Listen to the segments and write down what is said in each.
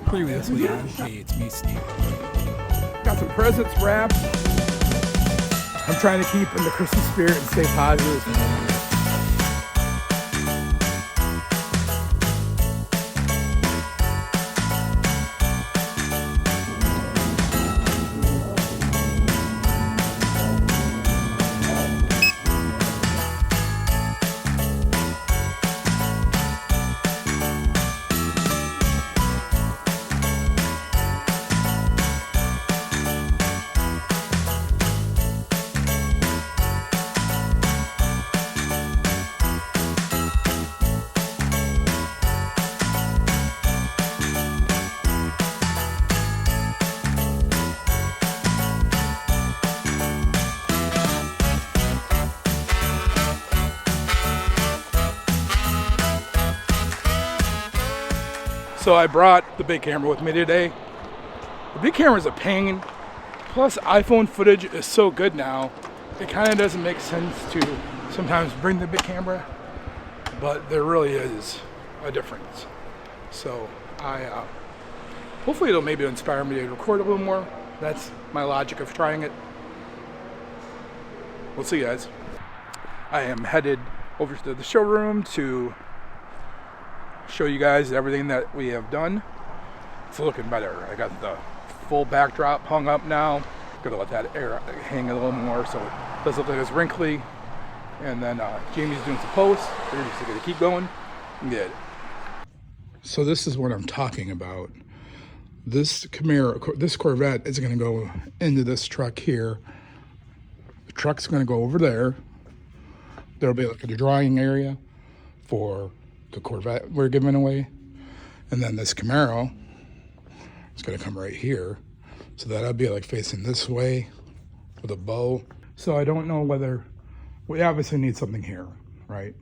Previously on Hey, It's Me, Steve. Got some presents wrapped. I'm trying to keep in the Christmas spirit and stay positive. So I brought the big camera with me today. The big camera is a pain. Plus iPhone footage is so good now, it kind of doesn't make sense to sometimes bring the big camera, but there really is a difference. So hopefully it'll maybe inspire me to record a little more. That's my logic of trying it. We'll see, guys. I am headed over to the showroom to show you guys everything that we have done. It's looking better. I got the full backdrop hung up now. Gonna let that air hang a little more so it doesn't look like it's wrinkly. And then Jamie's doing some posts. We're just gonna keep going. Good. So this is what I'm talking about. This Camaro, this Corvette is gonna go into this truck here. The truck's gonna go over there. There'll be like a drying area for the Corvette we're giving away, and then this Camaro is going to come right here, so that'll be like facing this way with a bow. So I don't know whether we obviously need something here, right?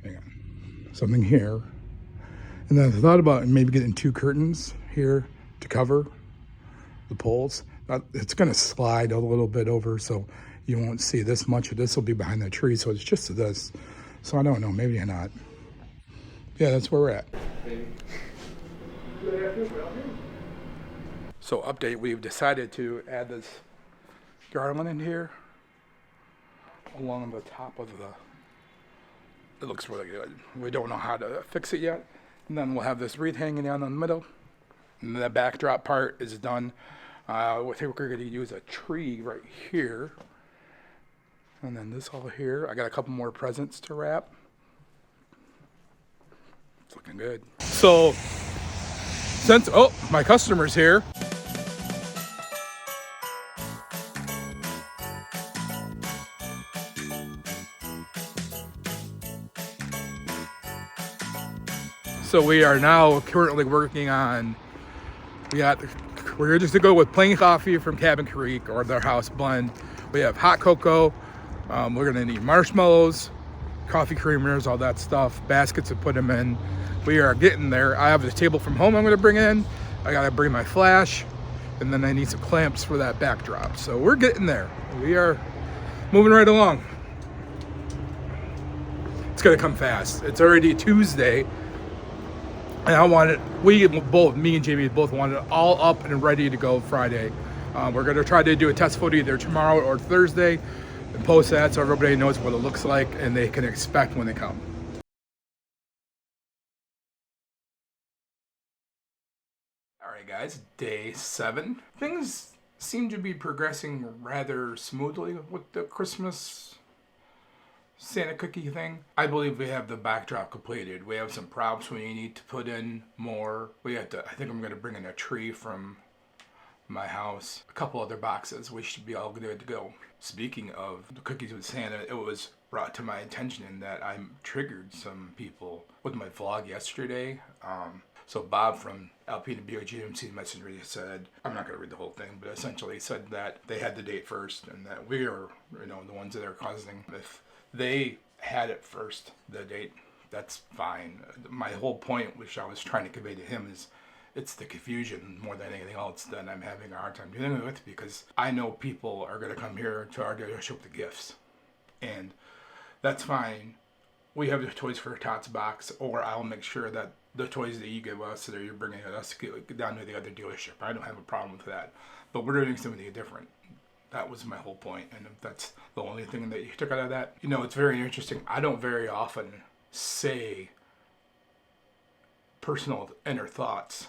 Hang on, something here, and then I thought about maybe getting two curtains here to cover the poles. It's going to slide a little bit over, so you won't see this much of this will be behind the tree, so it's just this. So I don't know, maybe not. Yeah, that's where we're at. So update, we've decided to add this garland in here along the top of it looks really good. We don't know how to fix it yet. And then we'll have this wreath hanging down in the middle. And the backdrop part is done. I think we're going to use a tree right here. And then this all here. I got a couple more presents to wrap. It's looking good. So, since, my customer's here. So we are now currently working on, we're just to go with plain coffee from Cabin Creek or their house blend. We have hot cocoa. We're gonna need marshmallows, coffee creamers, all that stuff, baskets to put them in. We are getting there. I have the table from home I'm gonna bring in. I gotta bring my flash, and then I need some clamps for that backdrop. So we're getting there. We are moving right along. It's gonna come fast. It's already Tuesday, and me and Jamie both want it all up and ready to go Friday. We're gonna try to do a test photo either tomorrow or Thursday and post that so everybody knows what it looks like and they can expect when they come. All right, guys, day 7. Things seem to be progressing rather smoothly with the Christmas Santa cookie thing. I believe we have the backdrop completed. We have some props we need to put in more. I think I'm gonna bring in a tree from my house, a couple other boxes. We should be all good to go. Speaking of the cookies with Santa, it was brought to my attention that I triggered some people with my vlog yesterday. So Bob from Alpena BOGMC Messenger said, I'm not going to read the whole thing, but essentially said that they had the date first and that we are, the ones that are causing. If they had it first, the date, that's fine. My whole point, which I was trying to convey to him, is it's the confusion more than anything else that I'm having a hard time dealing with, because I know people are going to come here to our dealership with the gifts. And that's fine. We have the Toys for Tots box, or I'll make sure that the toys that you give us that you're bringing us down to the other dealership. I don't have a problem with that. But we're doing something different. That was my whole point. And if that's the only thing that you took out of that, you know, it's very interesting. I don't very often say personal inner thoughts.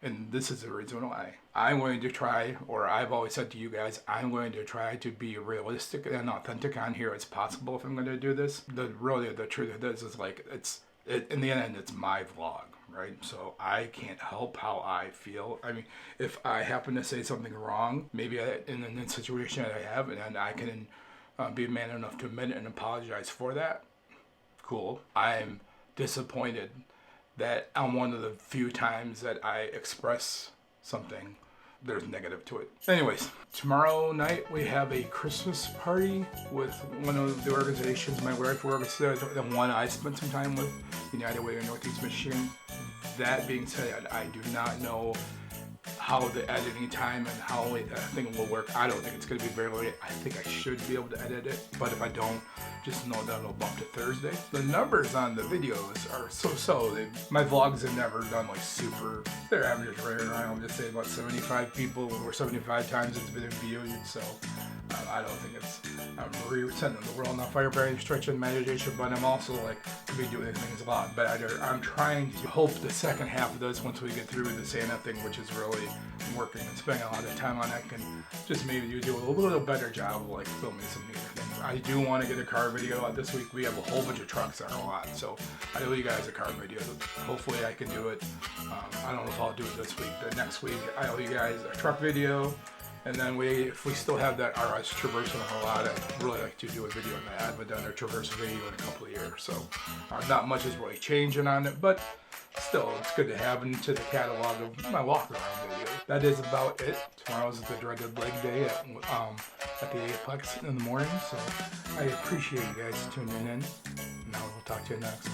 And this is the reason why. I'm going to try, or I've always said to you guys, I'm going to try to be realistic and authentic on here as possible if I'm going to do this. The truth of this is like, in the end, it's my vlog, right? So I can't help how I feel. I mean, if I happen to say something wrong, maybe in a situation that I have, and I can be man enough to admit it and apologize for that, cool. I'm disappointed that on one of the few times that I express something, there's negative to it. Anyways, tomorrow night we have a Christmas party with one of the organizations my wife works at, the one I spent some time with, United Way of Northeast Michigan. That being said, I do not know how the editing time and how that thing will work. I don't think it's going to be very late. I think I should be able to edit it, but if I don't, just know that it'll bump to Thursday. The numbers on the videos are so. My vlogs have never done like super. Their average right around, just say about 75 people or 75 times it's been viewed. So I don't think it's setting the world on fire by any stretch of imagination, but I'm also like could be doing things a lot better. I'm trying to hope the second half of this, once we get through the Santa thing, which is really working and spending a lot of time on it, can just maybe do a little better job of like filming some new things. I do want to get a car video out this week. We have a whole bunch of trucks on our lot, so I owe you guys a car video. Hopefully I can do it. I don't know if I'll do it this week, but next week I owe you guys a truck video. And then if we still have that RS Traverse on our lot, I'd really like to do a video on that. I haven't done a Traverse video in a couple of years, so not much is really changing on it, but still, it's good to have into the catalog of my walk-around video. That is about it. Tomorrow's the dreaded leg day at the Aplex in the morning, so I appreciate you guys tuning in. Now we'll talk to you next.